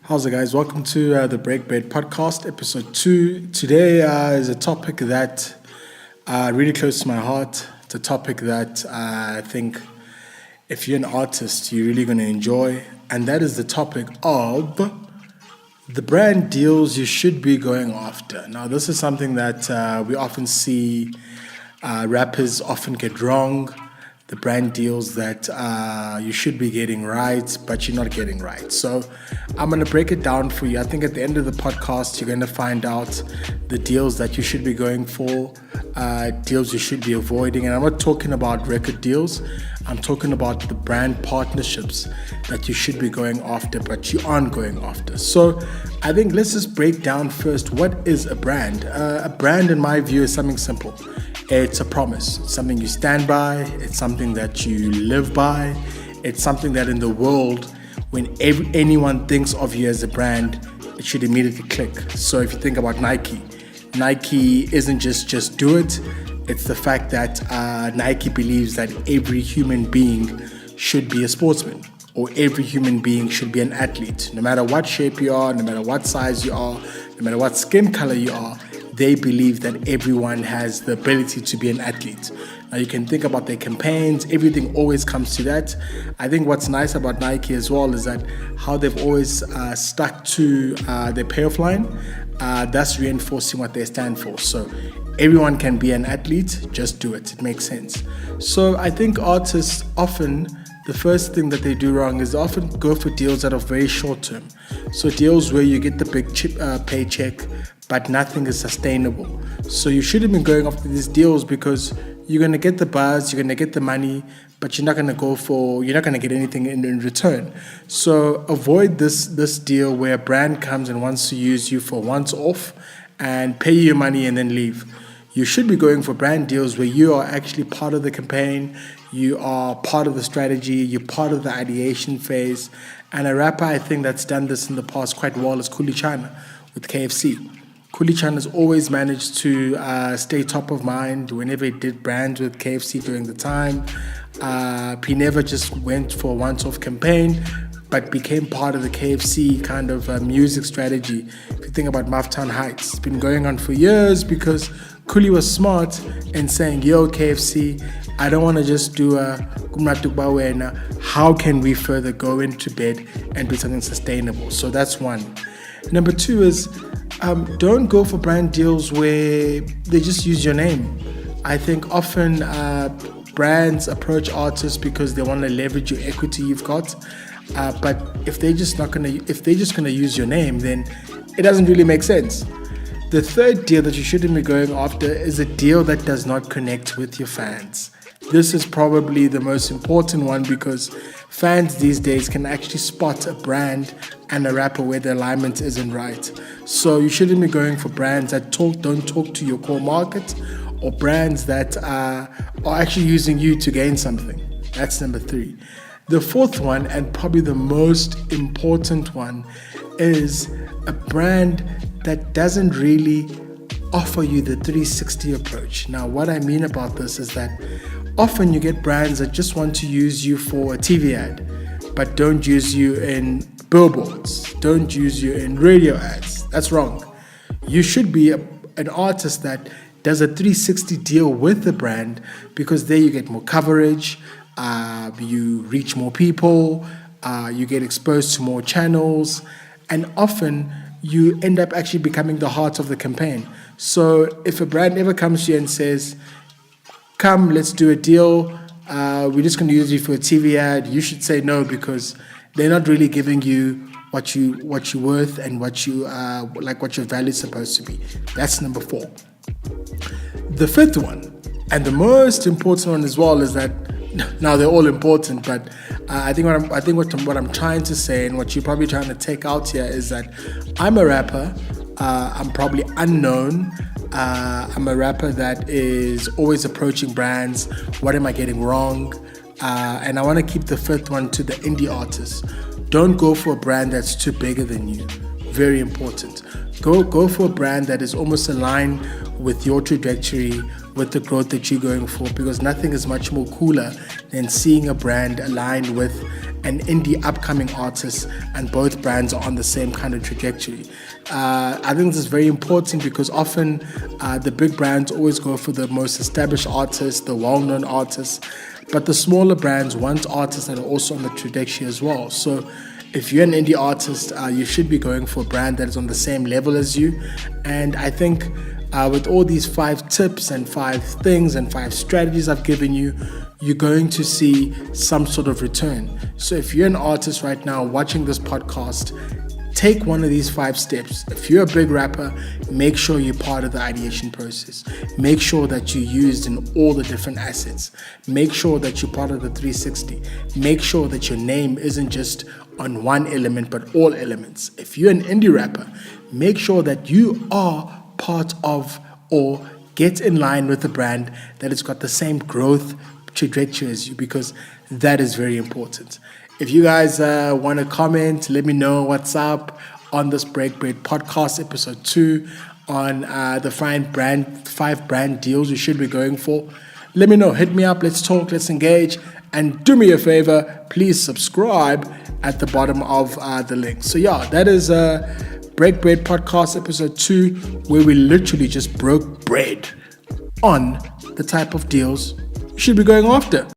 How's it, guys? Welcome to the Break Bread podcast, episode 2. Today is a topic that really close to my heart. It's a topic that I think if you're an artist, you're really going to enjoy. And that is the topic of the brand deals you should be going after. Now, this is something that we often see rappers often get wrong. The brand deals that you should be getting right, but you're not getting right. So I'm going to break it down for you. I think at the end of the podcast, you're going to find out the deals that you should be going for, deals you should be avoiding. And I'm not talking about record deals. I'm talking about the brand partnerships that you should be going after, but you aren't going after. So I think let's just break down first, what is a brand? A brand, in my view, is something simple. It's a promise. It's something you stand by. It's something that you live by. It's something that in the world, when anyone thinks of you as a brand, it should immediately click. So if you think about Nike isn't just do it. It's the fact that Nike believes that every human being should be a sportsman, or every human being should be an athlete. No matter what shape you are, no matter what size you are, no matter what skin color you are, they believe that everyone has the ability to be an athlete. Now you can think about their campaigns, everything always comes to that. I think what's nice about Nike as well is that how they've always stuck to their payoff line, thus reinforcing what they stand for. So everyone can be an athlete, just do it. It makes sense. So I think artists often, the first thing that they do wrong is they often go for deals that are very short term. So deals where you get the big paycheck, but nothing is sustainable. So you shouldn't be going after these deals because you're going to get the buzz, you're going to get the money, but you're not going to get anything in return. So avoid this deal where a brand comes and wants to use you for once off and pay you your money and then leave. You should be going for brand deals where you are actually part of the campaign, you are part of the strategy, you're part of the ideation phase. And a rapper, I think, that's done this in the past quite well is Coolie China with KFC. Coolie China has always managed to stay top of mind whenever he did brands with KFC during the time. He never just went for a once-off campaign, but became part of the KFC kind of music strategy. If you think about Mufftown Heights, it's been going on for years because Coolie was smart in saying, yo, KFC, I don't want to just do a Kumratukbawena. How can we further go into bed and do something sustainable? So that's one. Number 2 is don't go for brand deals where they just use your name. I think often brands approach artists because they want to leverage your equity you've got. But if they're just gonna use your name, then it doesn't really make sense. The third deal that you shouldn't be going after is a deal that does not connect with your fans. This is probably the most important one because fans these days can actually spot a brand and a rapper where the alignment isn't right. So you shouldn't be going for brands that don't talk to your core market, or brands that are actually using you to gain something. That's number 3. The fourth one, and probably the most important one, is a brand that doesn't really offer you the 360 approach. Now, what I mean about this is that often you get brands that just want to use you for a TV ad, but don't use you in billboards, don't use you in radio ads. That's wrong. You should be an artist that does a 360 deal with the brand, because there you get more coverage, you reach more people, you get exposed to more channels, and often you end up actually becoming the heart of the campaign. So if a brand ever comes to you and says, come, let's do a deal, we're just going to use you for a TV ad, you should say no, because they're not really giving you what you're worth and what your value is supposed to be. That's number 4. The fifth one, and the most important one as well, is that now they're all important, but I think what I'm trying to say, and what you're probably trying to take out here, is that I'm a rapper. I'm probably unknown. I'm a rapper that is always approaching brands. What am I getting wrong? And I want to keep the fifth one to the indie artists. Don't go for a brand that's too bigger than you. Very important. Go for a brand that is almost aligned with your trajectory, with the growth that you're going for, because nothing is much more cooler than seeing a brand aligned with an indie upcoming artist, and both brands are on the same kind of trajectory. I think this is very important because often the big brands always go for the most established artists, the well-known artists, but the smaller brands want artists that are also on the trajectory as well. So if you're an indie artist, you should be going for a brand that is on the same level as you. And I think with all these 5 tips and 5 things and 5 strategies I've given you, you're going to see some sort of return. So if you're an artist right now watching this podcast, take one of these 5 steps. If you're a big rapper, make sure you're part of the ideation process. Make sure that you're used in all the different assets. Make sure that you're part of the 360. Make sure that your name isn't just on one element, but all elements. If you're an indie rapper, make sure that you are part of or get in line with a brand that has got the same growth trajectory as you, because that is very important. If you guys want to comment, let me know what's up on this Break Bread podcast, episode 2, on the 5 brand deals you should be going for. Let me know. Hit me up. Let's talk. Let's engage. And do me a favor. Please subscribe at the bottom of the link. So yeah, that is Break Bread podcast, episode 2, where we literally just broke bread on the type of deals you should be going after.